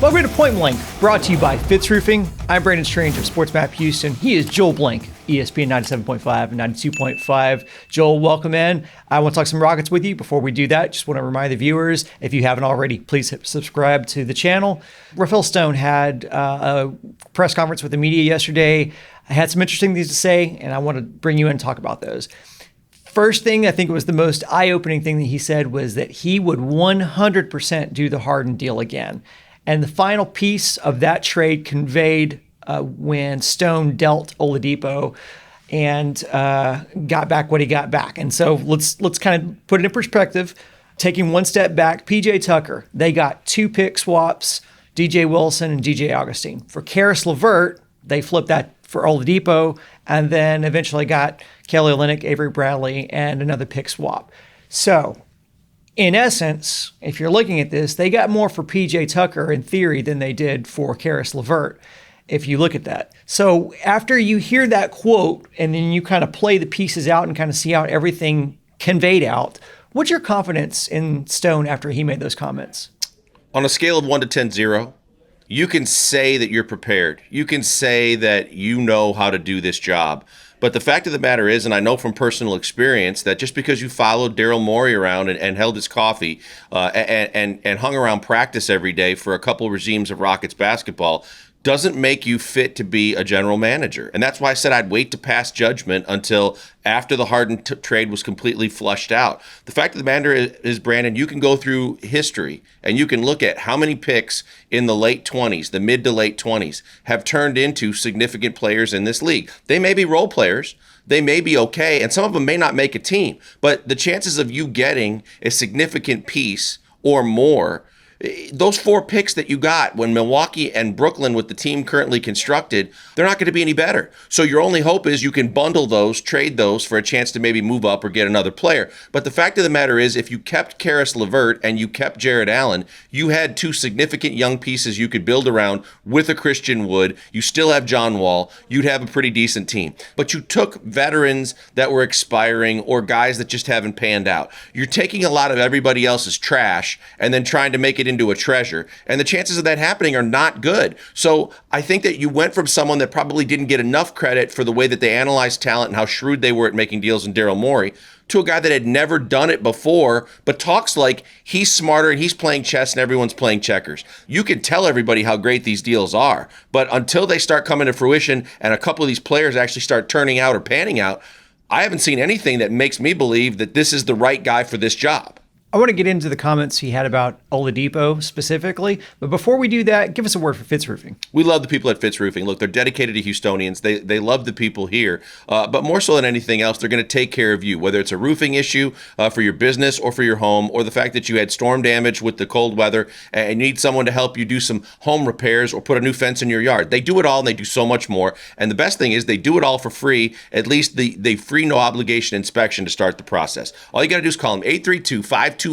Welcome to Point Blank, brought to you by Fitz Roofing. I'm Brandon Strange of Sports Map Houston. He is Joel Blank, ESPN 97.5 and 92.5. Joel, welcome in. I want to talk some Rockets with you. Before we do that, just want to remind the viewers, if you haven't already, please subscribe to the channel. Rafael Stone had a press conference with the media yesterday. I had some interesting things to say, and I want to bring you in and talk about those. First thing, I think it was the most eye-opening thing that he said was that he would 100% do the Harden deal again. And the final piece of that trade conveyed when Stone dealt Oladipo and got back what he got back. And so let's kind of put it in perspective. Taking one step back, PJ Tucker, they got 2 pick swaps, DJ Wilson and DJ Augustine. For Karis LeVert, they flipped that for Oladipo and then eventually got Kelly Olynyk, Avery Bradley, and another pick swap. So in essence, if you're looking at this, they got more for PJ Tucker in theory than they did for Karis LeVert, if you look at that. So after you hear that quote and then you kind of play the pieces out and kind of see how everything conveyed out, what's your confidence in Stone after he made those comments? On a scale of 1 to 10, 0, you can say that you're prepared. You can say that you know how to do this job. But the fact of the matter is, and I know from personal experience, that just because you followed Daryl Morey around and held his coffee and hung around practice every day for a couple regimes of Rockets basketball doesn't make you fit to be a general manager. And that's why I said I'd wait to pass judgment until after the Harden trade was completely flushed out. The fact of the matter is, Brandon, you can go through history and you can look at how many picks in the late 20s, the mid to late 20s, have turned into significant players in this league. They may be role players. They may be okay, and some of them may not make a team. But the chances of you getting a significant piece or more, those 4 picks that you got when Milwaukee and Brooklyn with the team currently constructed, they're not going to be any better. So your only hope is you can bundle those, trade those for a chance to maybe move up or get another player. But the fact of the matter is, if you kept Karis LeVert and you kept Jared Allen, you had 2 significant young pieces you could build around with a Christian Wood. You still have John Wall. You'd have a pretty decent team. But you took veterans that were expiring or guys that just haven't panned out. You're taking a lot of everybody else's trash and then trying to make it into a treasure, and the chances of that happening are not good. So I think that you went from someone that probably didn't get enough credit for the way that they analyzed talent and how shrewd they were at making deals in Daryl Morey to a guy that had never done it before, but talks like he's smarter and he's playing chess and everyone's playing checkers. You can tell everybody how great these deals are, but until they start coming to fruition and a couple of these players actually start turning out or panning out, I haven't seen anything that makes me believe that this is the right guy for this job. I want to get into the comments he had about Oladipo specifically, but before we do that, give us a word for Fitz Roofing. We love the people at Fitz Roofing. Look, they're dedicated to Houstonians. They love the people here, but more so than anything else, they're going to take care of you, whether it's a roofing issue for your business or for your home, or the fact that you had storm damage with the cold weather and need someone to help you do some home repairs or put a new fence in your yard. They do it all, and they do so much more. And the best thing is they do it all for free, at least the free no obligation inspection to start the process. All you got to do is call them 832-521-3001.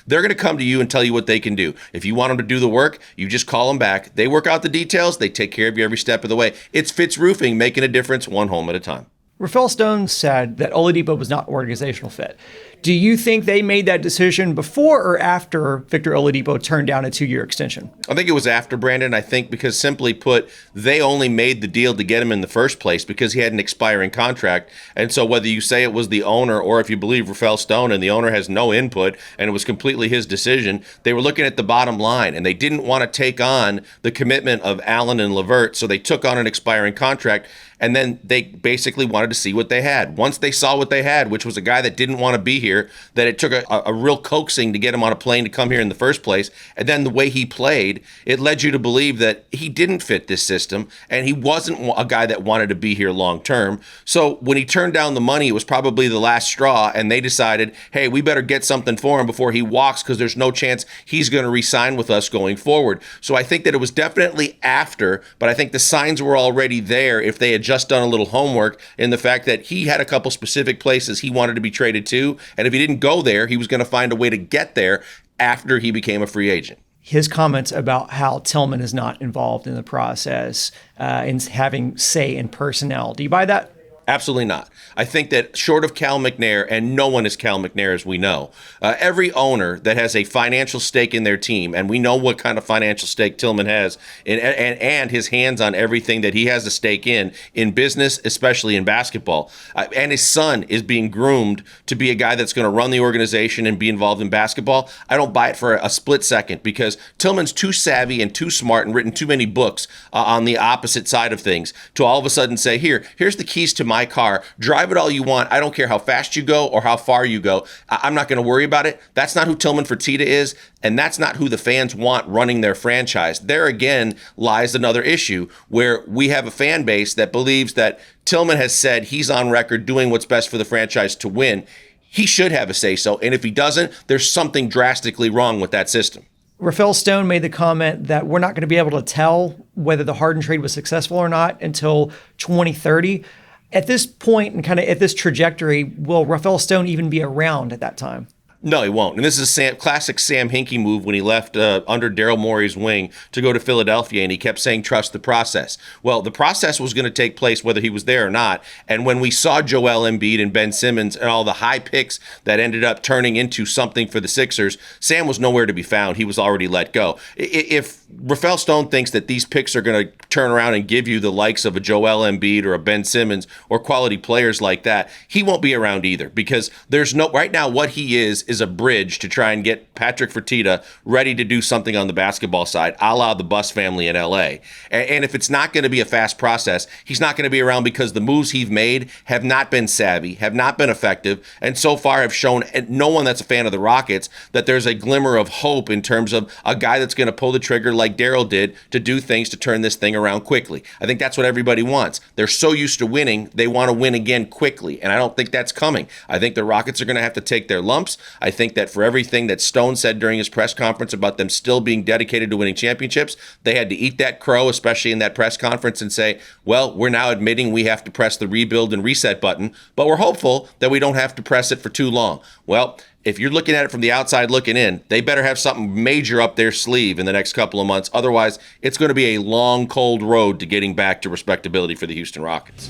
They're going to come to you and tell you what they can do. If you want them to do the work, you just call them back. They work out the details. They take care of you every step of the way. It's Fitz Roofing, making a difference one home at a time. Rafael Stone said that Oladipo was not an organizational fit. Do you think they made that decision before or after Victor Oladipo turned down a 2-year extension? I think it was after, Brandon. I think because simply put, they only made the deal to get him in the first place because he had an expiring contract. And so whether you say it was the owner or if you believe Rafael Stone and the owner has no input and it was completely his decision, they were looking at the bottom line and they didn't want to take on the commitment of Allen and LeVert. So they took on an expiring contract. And then they basically wanted to see what they had. Once they saw what they had, which was a guy that didn't want to be here, that it took a real coaxing to get him on a plane to come here in the first place. And then the way he played, it led you to believe that he didn't fit this system and he wasn't a guy that wanted to be here long term. So when he turned down the money, it was probably the last straw. And they decided, hey, we better get something for him before he walks because there's no chance he's going to re-sign with us going forward. So I think that it was definitely after, but I think the signs were already there if they had just done a little homework in the fact that he had a couple specific places he wanted to be traded to. And if he didn't go there, he was going to find a way to get there after he became a free agent. His comments about how Tillman is not involved in the process in having say in personnel. Do you buy that? Absolutely not. I think that short of Cal McNair, and no one is Cal McNair as we know, every owner that has a financial stake in their team, and we know what kind of financial stake Tillman has, and his hands on everything that he has a stake in business, especially in basketball. And his son is being groomed to be a guy that's going to run the organization and be involved in basketball. I don't buy it for a split second, because Tillman's too savvy and too smart and written too many books on the opposite side of things to all of a sudden say, here's the keys to my car. Drive it all you want. I don't care how fast you go or how far you go. I'm not going to worry about it. That's not who Tillman Fertitta is, and that's not who the fans want running their franchise. There again lies another issue where we have a fan base that believes that Tillman has said he's on record doing what's best for the franchise to win. He should have a say-so, and if he doesn't, there's something drastically wrong with that system. Rafael Stone made the comment that we're not going to be able to tell whether the Harden trade was successful or not until 2030. At this point and kind of at this trajectory, will Rafael Stone even be around at that time? No, he won't. And this is a classic Sam Hinkie move when he left under Daryl Morey's wing to go to Philadelphia, and he kept saying, trust the process. Well, the process was going to take place whether he was there or not. And when we saw Joel Embiid and Ben Simmons and all the high picks that ended up turning into something for the Sixers, Sam was nowhere to be found. He was already let go. If Rafael Stone thinks that these picks are going to turn around and give you the likes of a Joel Embiid or a Ben Simmons or quality players like that, he won't be around either, because there's no, right now what he is a bridge to try and get Patrick Fertitta ready to do something on the basketball side, a la the Buss family in LA. And if it's not going to be a fast process, he's not going to be around because the moves he's made have not been savvy, have not been effective, and so far have shown no one that's a fan of the Rockets that there's a glimmer of hope in terms of a guy that's going to pull the trigger like Daryl did to do things to turn this thing around quickly. I think that's what everybody wants. They're so used to winning, they want to win again quickly, and I don't think that's coming. I think the Rockets are going to have to take their lumps. I think that for everything that Stone said during his press conference about them still being dedicated to winning championships, they had to eat that crow, especially in that press conference, and say, well, we're now admitting we have to press the rebuild and reset button, but we're hopeful that we don't have to press it for too long. Well, if you're looking at it from the outside looking in, they better have something major up their sleeve in the next couple of months. Otherwise, it's going to be a long, cold road to getting back to respectability for the Houston Rockets.